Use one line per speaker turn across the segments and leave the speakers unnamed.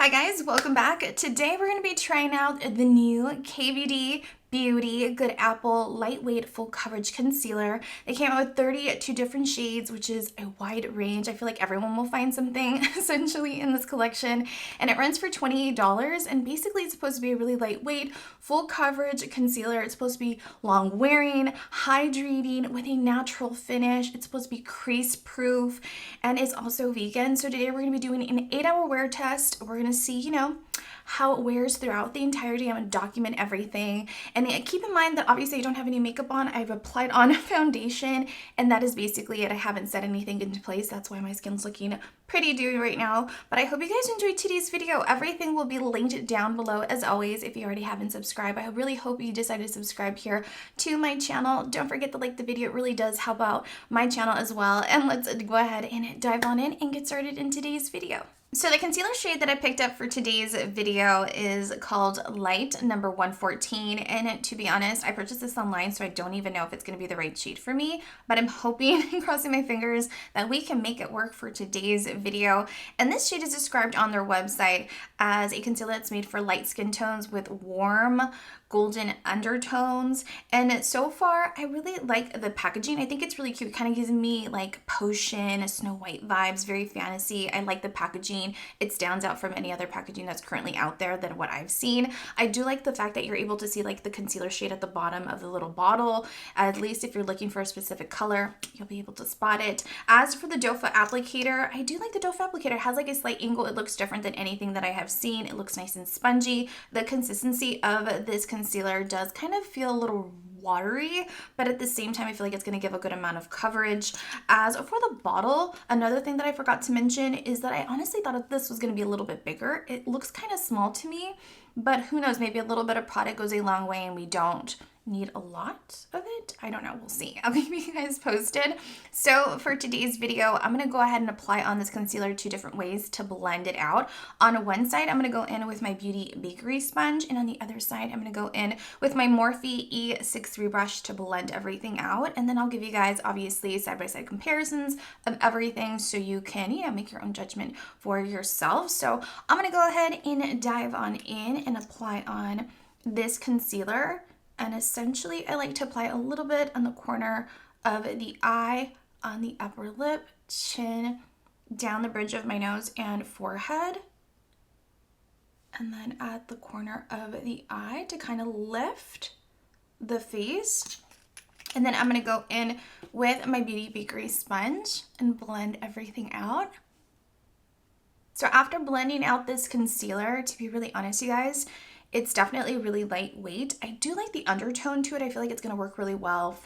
Hi guys, welcome back. Today we're going to be trying out the new KVD Beauty Good Apple Lightweight Full Coverage Concealer. They came out with 32 different shades, which is a wide range. I feel like everyone will find something essentially in this collection. And it runs for $28. And basically it's supposed to be a really lightweight, full coverage concealer. It's supposed to be long wearing, hydrating with a natural finish. It's supposed to be crease proof and it's also vegan. So today we're going to be doing an 8-hour wear test. We're going to see, how it wears throughout the entirety. I'm going to document everything. And keep in mind that obviously I don't have any makeup on. I've applied on foundation and that is basically it. I haven't set anything into place. That's why my skin's looking pretty dewy right now. But I hope you guys enjoyed today's video. Everything will be linked down below as always if you already haven't subscribed. I really hope you decided to subscribe here to my channel. Don't forget to like the video. It really does help out my channel as well. And let's go ahead and dive on in and get started in today's video. So the concealer shade that I picked up for today's video is called Light number 114. And to be honest, I purchased this online, so I don't even know if it's going to be the right shade for me. But I'm hoping and crossing my fingers that we can make it work for today's video. And this shade is described on their website as a concealer that's made for light skin tones with warm golden undertones. And so far, I really like the packaging. I think it's really cute. It kind of gives me like Potion, Snow White vibes, very fantasy. I like the packaging. It stands out from any other packaging that's currently out there than what I've seen. I do like the fact that you're able to see like the concealer shade at the bottom of the little bottle. At least if you're looking for a specific color, you'll be able to spot it. As for the doe foot applicator, I do like the doe foot applicator. It has like a slight angle. It looks different than anything that I have seen. It looks nice and spongy. The consistency of this concealer does kind of feel a little watery, but at the same time I feel like it's going to give a good amount of coverage. As for the bottle, another thing that I forgot to mention is that I honestly thought this was going to be a little bit bigger. It looks kind of small to me, but who knows, maybe a little bit of product goes a long way and we don't need a lot of it. I don't know, we'll see. I'll keep you guys posted. So for today's video, I'm going to go ahead and apply on this concealer 2 different ways to blend it out. On one side, I'm going to go in with my Beauty Bakery sponge, and on the other side, I'm going to go in with my Morphe E63 brush to blend everything out. And then I'll give you guys obviously side-by-side comparisons of everything so you can, make your own judgment for yourself. So I'm going to go ahead and dive on in and apply on this concealer. And essentially, I like to apply a little bit on the corner of the eye, on the upper lip, chin, down the bridge of my nose and forehead. And then at the corner of the eye to kind of lift the face. And then I'm going to go in with my Beauty Bakery sponge and blend everything out. So after blending out this concealer, to be really honest, you guys, it's definitely really lightweight. I do like the undertone to it. I feel like it's going to work really well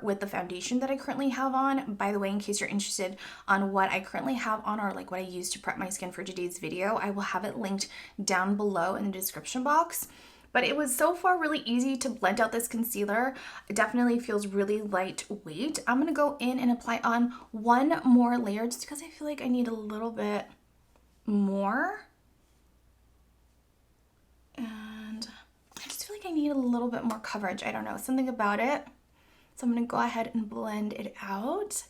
with the foundation that I currently have on. By the way, in case you're interested on what I currently have on or like what I use to prep my skin for today's video, I will have it linked down below in the description box. But it was so far really easy to blend out this concealer. It definitely feels really lightweight. I'm going to go in and apply on one more layer just because I feel like I need a little bit more. And I just feel like I need a little bit more coverage. I don't know, something about it. So I'm going to go ahead and blend it out.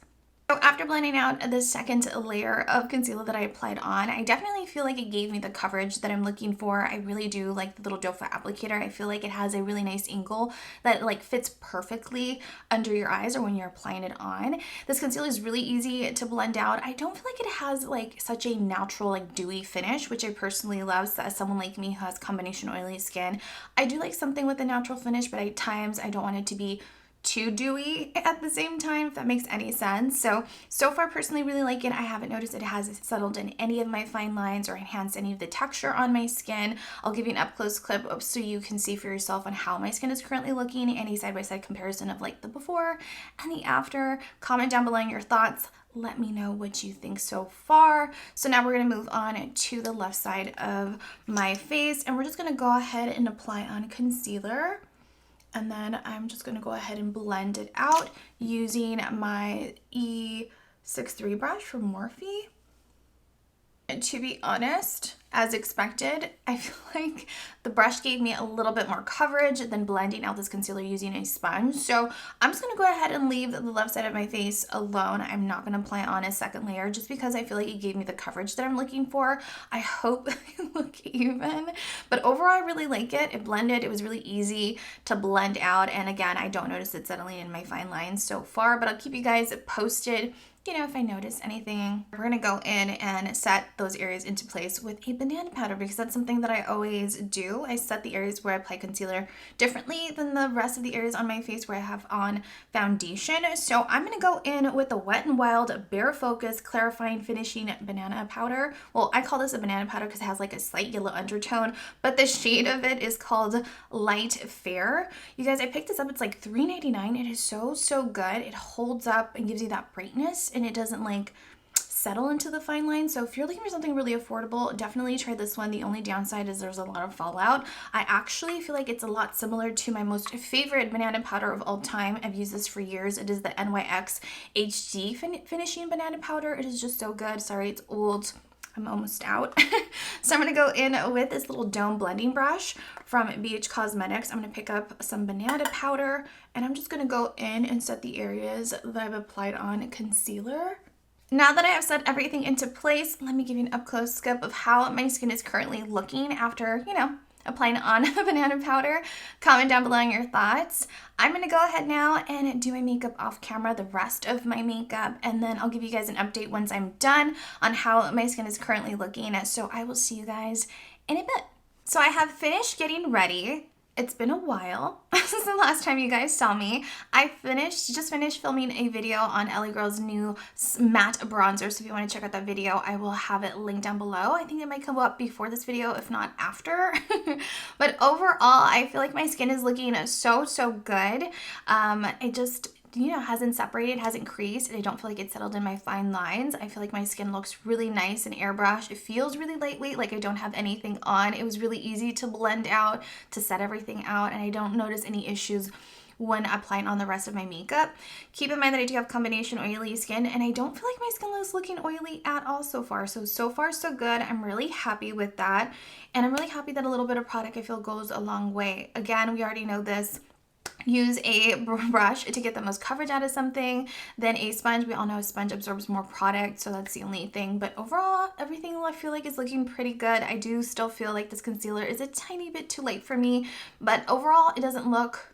So after blending out the second layer of concealer that I applied on, I definitely feel like it gave me the coverage that I'm looking for. I really do like the little doe foot applicator. I feel like it has a really nice angle that like fits perfectly under your eyes or when you're applying it on. This concealer is really easy to blend out. I don't feel like it has like such a natural like dewy finish, which I personally love. So as someone like me who has combination oily skin, I do like something with a natural finish, but at times I don't want it to be too dewy at the same time, if that makes any sense. So far personally really like it. I haven't noticed it has settled in any of my fine lines or enhanced any of the texture on my skin. I'll give you an up close clip so you can see for yourself on how my skin is currently looking, any side-by-side comparison of like the before and the after. Comment down below your thoughts. Let me know what you think so far. So now we're going to move on to the left side of my face, and we're just going to go ahead and apply on concealer. And then I'm just going to go ahead and blend it out using my E63 brush from Morphe. And to be honest, as expected. I feel like the brush gave me a little bit more coverage than blending out this concealer using a sponge. So I'm just going to go ahead and leave the left side of my face alone. I'm not going to apply on a second layer just because I feel like it gave me the coverage that I'm looking for. I hope they look even. But overall, I really like it. It blended. It was really easy to blend out. And again, I don't notice it settling in my fine lines so far, but I'll keep you guys posted, you know, if I notice anything. We're gonna go in and set those areas into place with a banana powder because that's something that I always do. I set the areas where I apply concealer differently than the rest of the areas on my face where I have on foundation. So I'm gonna go in with the Wet n Wild Bare Focus Clarifying Finishing Banana Powder. Well, I call this a banana powder because it has like a slight yellow undertone, but the shade of it is called Light Fair. You guys, I picked this up. It's like $3.99. It is so good. It holds up and gives you that brightness, and it doesn't like settle into the fine line. So if you're looking for something really affordable, definitely try this one. The only downside is there's a lot of fallout. I actually feel like it's a lot similar to my most favorite banana powder of all time. I've used this for years. It is the NYX HD finishing banana powder. It is just so good. Sorry, it's old. I'm almost out. So I'm going to go in with this little dome blending brush from BH Cosmetics. I'm going to pick up some banana powder, and I'm just going to go in and set the areas that I've applied on concealer. Now that I have set everything into place, let me give you an up-close scope of how my skin is currently looking after, you know, applying on a banana powder. Comment down below your thoughts. I'm going to go ahead now and do my makeup off camera, the rest of my makeup, and then I'll give you guys an update once I'm done on how my skin is currently looking. So I will see you guys in a bit. So I have finished getting ready. It's been a while since the last time you guys saw me. I just finished filming a video on Ellie Girl's new matte bronzer. So if you want to check out that video, I will have it linked down below. I think it might come up before this video, if not after. But overall, I feel like my skin is looking so good. It just, you know, hasn't separated, hasn't creased, and I don't feel like it's settled in my fine lines. I feel like my skin looks really nice and airbrushed. It feels really lightweight, like I don't have anything on. It was really easy to blend out, to set everything out, and I don't notice any issues when applying on the rest of my makeup. Keep in mind that I do have combination oily skin, and I don't feel like my skin is looking oily at all so far. So far so good. I'm really happy with that, and I'm really happy that a little bit of product I feel goes a long way. Again, we already know this. Use a brush to get the most coverage out of something, then a sponge. We all know a sponge absorbs more product, so that's the only thing. But overall, everything I feel like is looking pretty good. I do still feel like this concealer is a tiny bit too light for me, but overall, it doesn't look,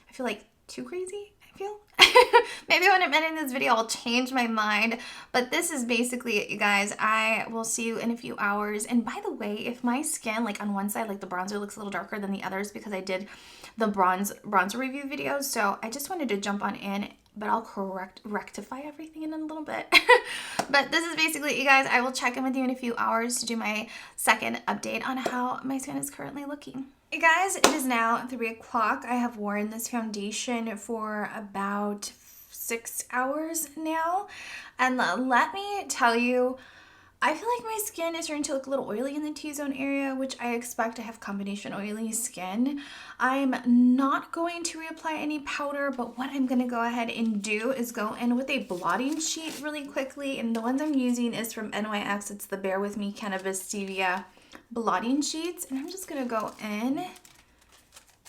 I feel like, too crazy, I feel. Maybe when I'm editing this video, I'll change my mind. But this is basically it, you guys. I will see you in a few hours. And by the way, if my skin, like on one side, like the bronzer looks a little darker than the others because I did the bronzer review videos. So I just wanted to jump on in, but I'll rectify everything in a little bit. But this is basically it, you guys. I will check in with you in a few hours to do my second update on how my skin is currently looking. Hey guys, it is now 3 o'clock. I have worn this foundation for about 6 hours now. And let me tell you, I feel like my skin is starting to look a little oily in the T-zone area, which I expect. I have combination oily skin. I'm not going to reapply any powder, but what I'm going to go ahead and do is go in with a blotting sheet really quickly. And the ones I'm using is from NYX. It's the Bear With Me Cannabis Stevia blotting sheets, and I'm just gonna go in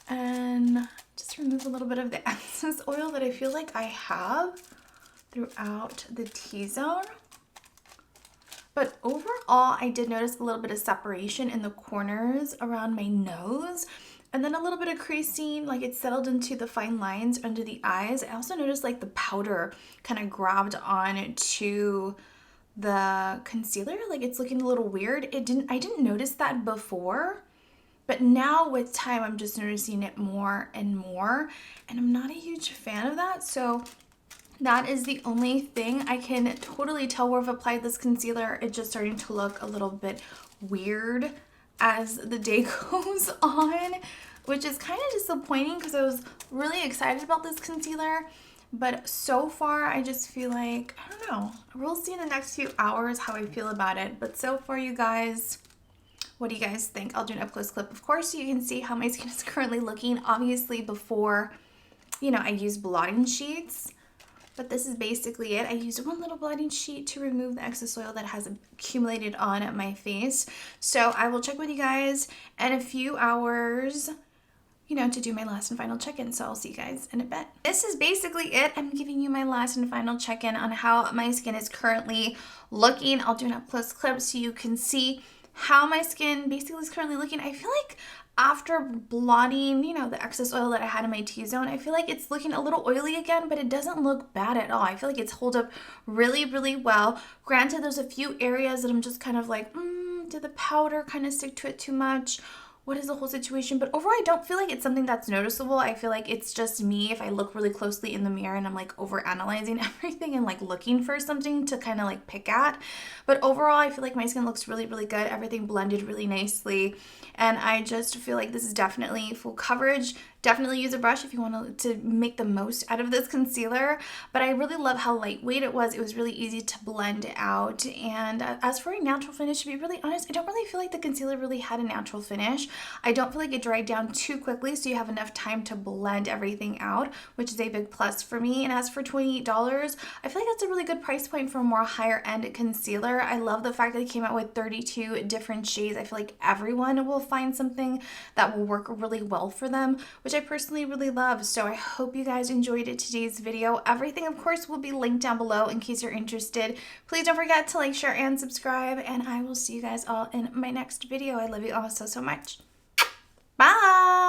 and just remove a little bit of the excess oil that I feel like I have throughout the T-zone. But overall, I did notice a little bit of separation in the corners around my nose, and then a little bit of creasing, like it settled into the fine lines under the eyes. I also noticed like the powder kind of grabbed on to the concealer, like it's looking a little weird. I didn't notice that before, but now with time I'm just noticing it more and more, and I'm not a huge fan of that. So that is the only thing. I can totally tell where I've applied this concealer. It's just starting to look a little bit weird as the day goes on, which is kind of disappointing because I was really excited about this concealer. But so far, I just feel like, I don't know, we'll see in the next few hours how I feel about it. But so far, you guys, what do you guys think? I'll do an up-close clip, of course, so you can see how my skin is currently looking. Obviously, before, you know, I use blotting sheets. But this is basically it. I used one little blotting sheet to remove the excess oil that has accumulated on my face. So I will check with you guys in a few hours, you know, to do my last and final check-in. So I'll see you guys in a bit. This is basically it. I'm giving you my last and final check-in on how my skin is currently looking. I'll do an up-close clip so you can see how my skin basically is currently looking. I feel like after blotting, you know, the excess oil that I had in my T-zone, I feel like it's looking a little oily again, but it doesn't look bad at all. I feel like it's held up really, really well. Granted, there's a few areas that I'm just kind of like, did the powder kind of stick to it too much? What is the whole situation? But overall, I don't feel like it's something that's noticeable. I feel like it's just me if I look really closely in the mirror and I'm like over analyzing everything and like looking for something to kind of like pick at. But overall, I feel like my skin looks really, really good. Everything blended really nicely. And I just feel like this is definitely full coverage. Definitely use a brush if you want to make the most out of this concealer. But I really love how lightweight it was. It was really easy to blend out. And as for a natural finish, to be really honest, I don't really feel like the concealer really had a natural finish. I don't feel like it dried down too quickly, so you have enough time to blend everything out, which is a big plus for me. And as for $28, I feel like that's a really good price point for a more higher end concealer. I love the fact that it came out with 32 different shades. I feel like everyone will find something that will work really well for them, which I personally really love. So I hope you guys enjoyed today's video. Everything, of course, will be linked down below in case you're interested. Please don't forget to like, share, and subscribe, and I will see you guys all in my next video. I love you all so, so much. Bye!